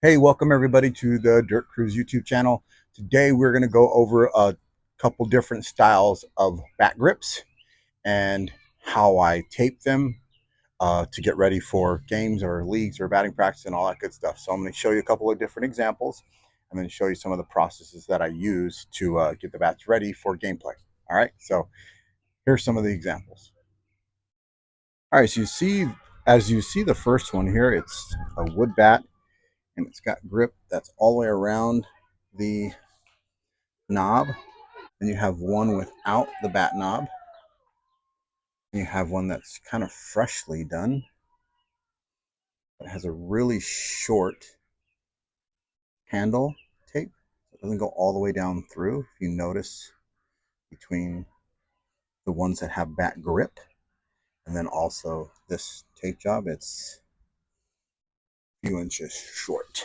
Hey, welcome everybody to the Dirt Cruise YouTube channel. Today we're going to go over a couple different styles of bat grips and how I tape them to get ready for games or leagues or batting practice and all that good stuff. So I'm going to show you a couple of different examples and then show you some of the processes that I use to get the bats ready for gameplay. All right, so here's some of the examples. All right, so as you see the first one here, it's a wood bat and it's got grip that's all the way around the knob. Then you have one without the bat knob. You have one that's kind of freshly done. It has a really short handle tape. It doesn't go all the way down through. If you notice between the ones that have bat grip and then also this tape job, it's a few inches short.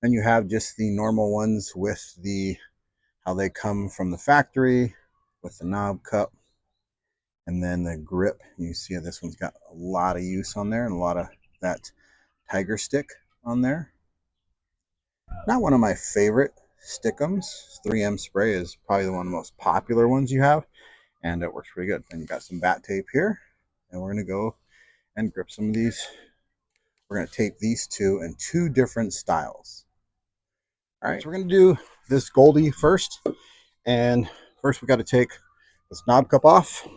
Then you have just the normal ones with the how they come from the factory with the knob cup. And then the grip, you see this one's got a lot of use on there and a lot of that tiger stick on there. Not one of my favorite stickums. 3M spray is probably the one of the most popular ones you have, and it works pretty good. And you got some bat tape here, and we're going to go and grip some of these. We're going to tape these two in two different styles. All right, so we're going to do this Goldie first, and first we got to take this knob cup off.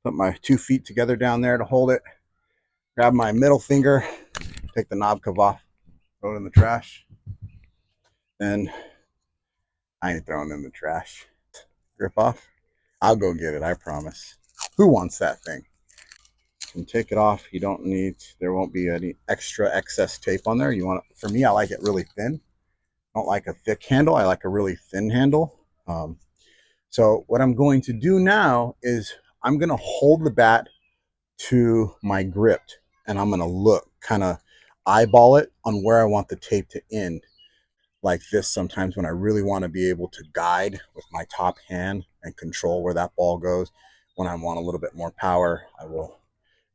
Put my 2 feet together down there to hold it. Grab my middle finger, take the knob cup off, throw it in the trash. And I ain't throwing it in the trash. Grip off. I'll go get it, I promise. Who wants that thing? You can take it off. You don't need, there won't be any extra excess tape on there. You want it, for me, I like it really thin. I don't like a thick handle. I like a really thin handle. So what I'm going to do now is I'm going to hold the bat to my grip and I'm going to look, kind of eyeball it on where I want the tape to end. Like this sometimes when I really want to be able to guide with my top hand and control where that ball goes. When I want a little bit more power, I will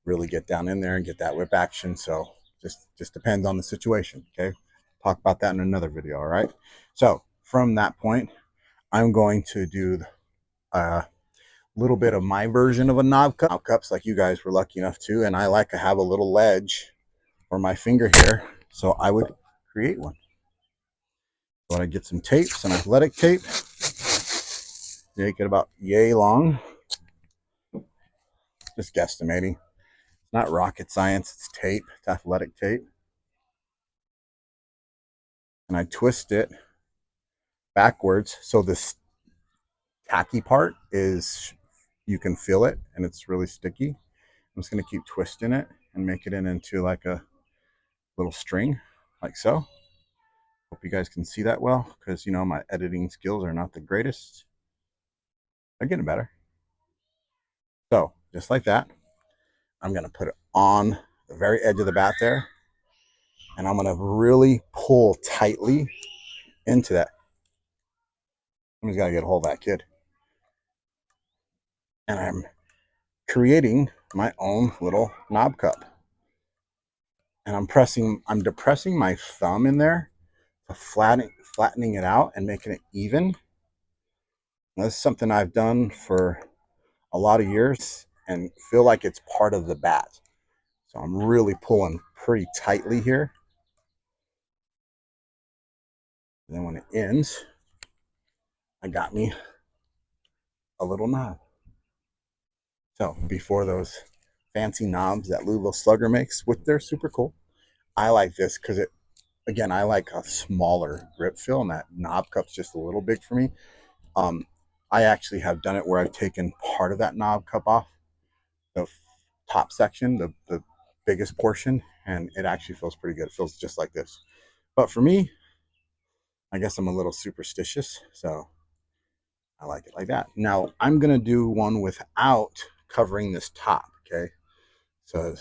really get down in there and get that whip action. So just depends on the situation. Okay, talk about that in another video. All right, so from that point I'm going to do a little bit of my version of a knob cup. Knob cups like you guys were lucky enough to, and I like to have a little ledge for my finger here, so I would create one. So I get some tape, some athletic tape. Make it about yay long. Just guesstimating. It's not rocket science, it's tape, it's athletic tape. And I twist it backwards so this tacky part is, you can feel it and it's really sticky. I'm just going to keep twisting it and make it into like a little string, like so. Hope you guys can see that well, because you know my editing skills are not the greatest. They're getting better. So just like that, I'm going to put it on the very edge of the bat there, and I'm going to really pull tightly into that. Somebody's got to get a hold of that kid. And I'm creating my own little knob cup. And I'm depressing my thumb in there, flattening it out and making it even. Now, this is something I've done for a lot of years and feel like it's part of the bat. So I'm really pulling pretty tightly here. And then when it ends, I got me a little knob. So before those fancy knobs that Louisville Slugger makes, which they're super cool, I like this because it, again, I like a smaller grip feel, and that knob cup's just a little big for me. I actually have done it where I've taken part of that knob cup off, the top section, the biggest portion, and it actually feels pretty good. It feels just like this. But for me, I guess I'm a little superstitious, so I like it like that. Now I'm gonna do one without covering this top, okay? So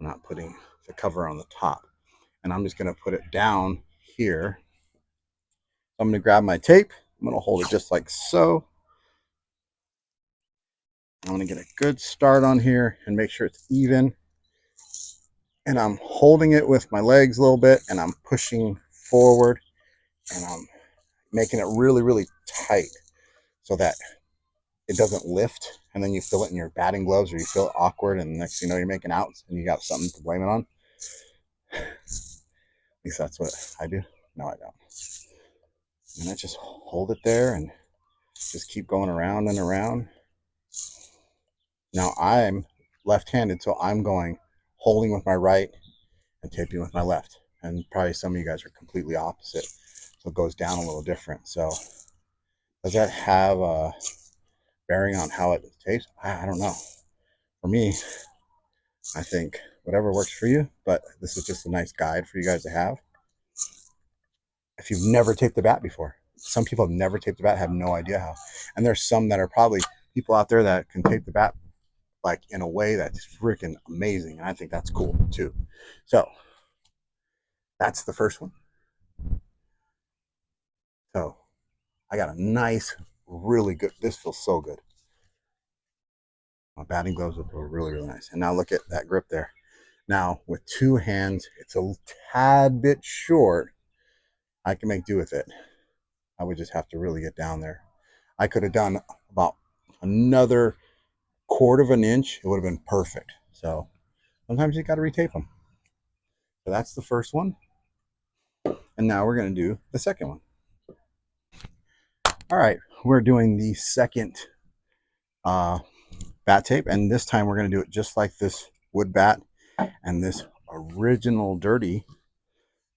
I'm not putting the cover on the top, and I'm just gonna put it down here. I'm gonna grab my tape. I'm gonna hold it just like so. I'm gonna get a good start on here and make sure it's even. and I'm holding it with my legs a little bit, and I'm pushing forward, and I'm making it really, really tight so that it doesn't lift, and then you feel it in your batting gloves, or you feel it awkward, and next thing you know, you're making outs, and you got something to blame it on. At least that's what I do. No, I don't. And I just hold it there and just keep going around and around. Now I'm left-handed, so I'm going holding with my right and taping with my left. And probably some of you guys are completely opposite, so it goes down a little different. So does that have a bearing on how it tastes? I don't know. For me, I think whatever works for you, but this is just a nice guide for you guys to have. If you've never taped the bat before, some people have never taped the bat, have no idea how. And there's some that are probably people out there that can tape the bat like in a way that's freaking amazing. And I think that's cool too. So that's the first one. So I got a nice, really good, this feels so good. My batting gloves will feel really, really nice. And now look at that grip there. Now with two hands, it's a tad bit short. I can make do with it. I would just have to really get down there. I could have done about another quarter of an inch. It would have been perfect. So sometimes you got to retape them. So that's the first one. And now we're going to do the second one. All right, we're doing the second bat tape, and this time we're going to do it just like this wood bat and this original dirty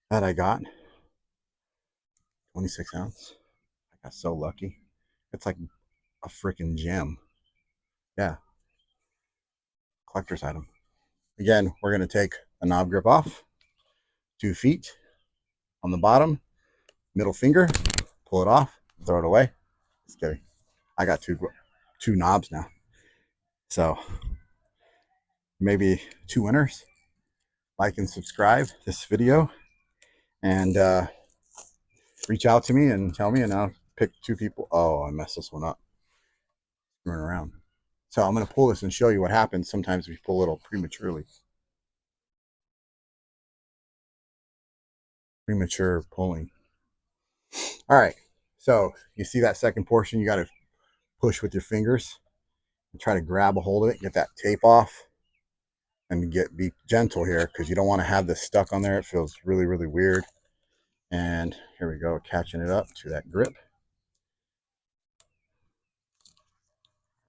that I got, 26 ounce. I got so lucky. It's like a freaking gem. Yeah, collector's item. Again, we're going to take a knob grip off, 2 feet on the bottom, middle finger, pull it off, throw it away. Just kidding. I got two knobs now. So maybe 2 winners. Like and subscribe this video, and reach out to me and tell me, and I'll pick 2 people. Oh, I messed this one up. Screwing around. So I'm going to pull this and show you what happens sometimes if you pull a little prematurely. Premature pulling. All right. So you see that second portion, you got to push with your fingers and try to grab a hold of it, get that tape off, and be gentle here because you don't want to have this stuck on there. It feels really, really weird. And here we go, catching it up to that grip.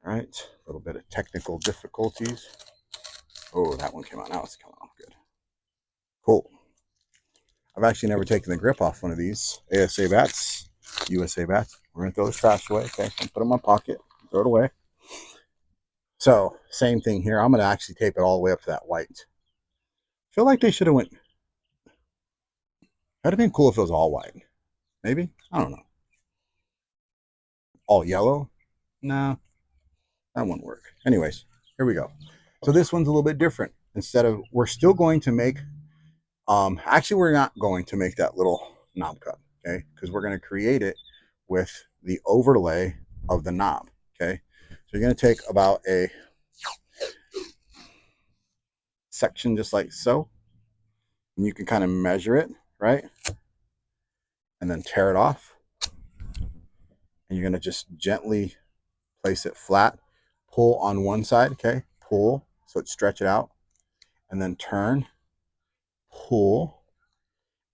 All right, a little bit of technical difficulties. Oh, that one came out. Now it's coming off good. Cool. I've actually never taken the grip off one of these ASA bats, USA bats. We're gonna throw this trash away. Okay, I'm put it in my pocket, throw it away. So same thing here. I'm gonna actually tape it all the way up to that white. I feel like they should have went. That'd have been cool if it was all white. Maybe, I don't know. All yellow? No, that wouldn't work. Anyways, here we go. So this one's a little bit different. Instead of, we're still going to make, actually we're not going to make that little knob cut, okay? Because we're going to create it with the overlay of the knob, okay? So you're going to take about a section just like so, and you can kind of measure it, right? And then tear it off. And you're going to just gently place it flat, pull on one side, okay? Pull, so it stretch it out, and then turn, pull,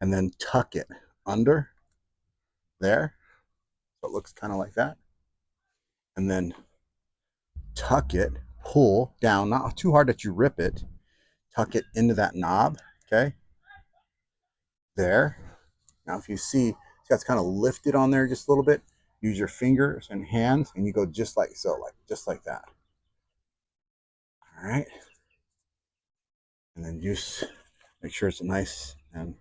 and then tuck it under there. So it looks kind of like that. And then tuck it, pull down, not too hard that you rip it, tuck it into that knob, okay? There. Now if you see, it's kind of lifted on there just a little bit. Use your fingers and hands, and you go just like so, like just like that. All right. And then just make sure it's nice and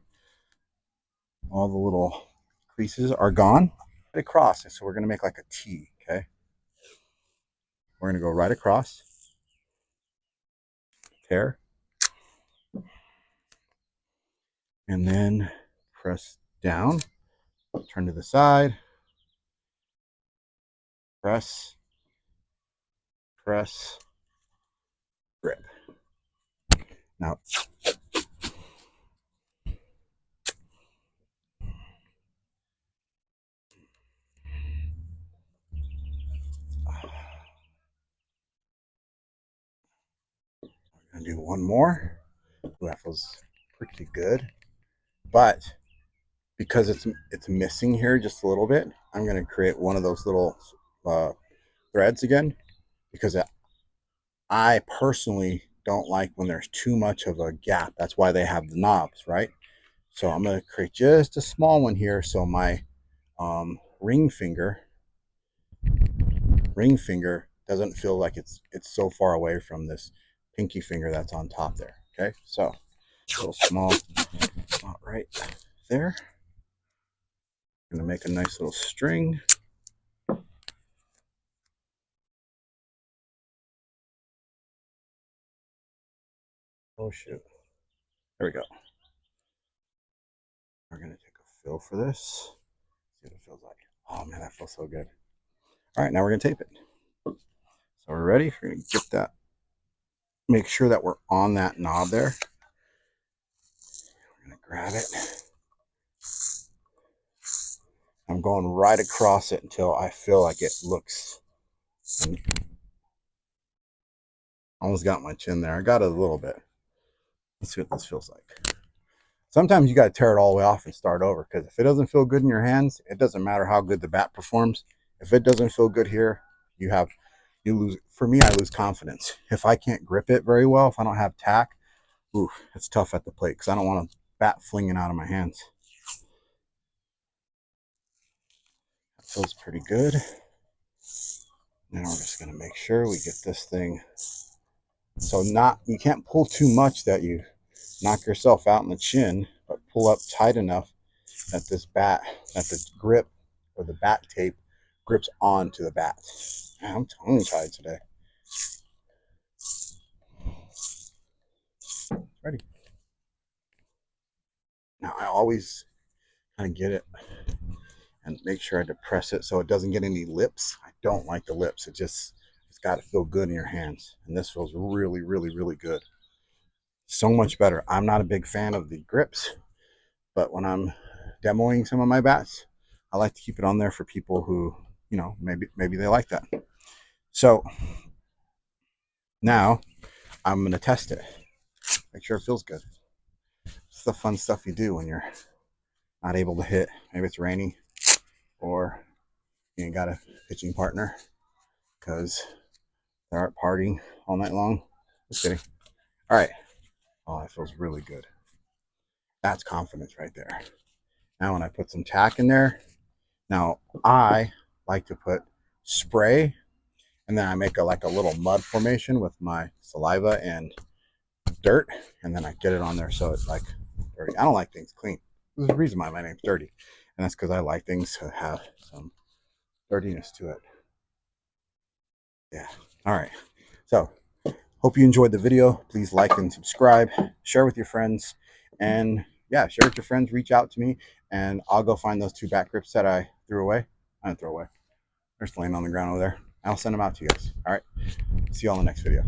all the little creases are gone. Right across, so we're going to make like a T, okay? We're going to go right across, tear, and then press down, turn to the side, press, press, grip. Now, do one more. Ooh, that feels pretty good. But because it's missing here just a little bit, I'm going to create one of those little threads again, because I personally don't like when there's too much of a gap. That's why they have the knobs, right? So I'm going to create just a small one here, so my ring finger doesn't feel like it's so far away from this pinky finger that's on top there. Okay, so a little small spot right there. I'm gonna make a nice little string. Oh shoot, there we go. We're gonna take a fill for this. See what it feels like. Oh man, that feels so good. All right, now we're gonna tape it. So we're ready. We're gonna get that. Make sure that we're on that knob there. We're gonna grab it. I'm going right across it until I feel like it looks. Almost got my chin there. I got it a little bit. Let's see what this feels like. Sometimes you got to tear it all the way off and start over, because if it doesn't feel good in your hands, it doesn't matter how good the bat performs. If it doesn't feel good here, you lose. For me, I lose confidence. If I can't grip it very well, if I don't have tack, ooh, it's tough at the plate, because I don't want a bat flinging out of my hands. That feels pretty good. Now we're just going to make sure we get this thing. So you can't pull too much that you knock yourself out in the chin, but pull up tight enough that that the grip or the bat tape grips onto the bat. Man, I'm tongue-tied today. Ready. Now I always kind of get it and make sure I depress it so it doesn't get any lips. I don't like the lips. It's got to feel good in your hands. And this feels really, really, really good. So much better. I'm not a big fan of the grips, but when I'm demoing some of my bats, I like to keep it on there for people who, maybe they like that. So now I'm going to test it. Make sure it feels good. It's the fun stuff you do when you're not able to hit. Maybe it's rainy or you ain't got a pitching partner because they aren't partying all night long. Just kidding. All right. Oh, that feels really good. That's confidence right there. Now when I put some tack in there, now I like to put spray, and then I make a little mud formation with my saliva and dirt, and then I get it on there so it's like dirty. I don't like things clean. There's a reason why my name's Dirty, and that's because I like things to have some dirtiness to it. Yeah. All right. So hope you enjoyed the video. Please like and subscribe. Share with your friends, and yeah, share with your friends. Reach out to me, and I'll go find those 2 back grips that I threw away. I didn't throw away. They're just laying on the ground over there. I'll send them out to you guys. All right. See you all in the next video.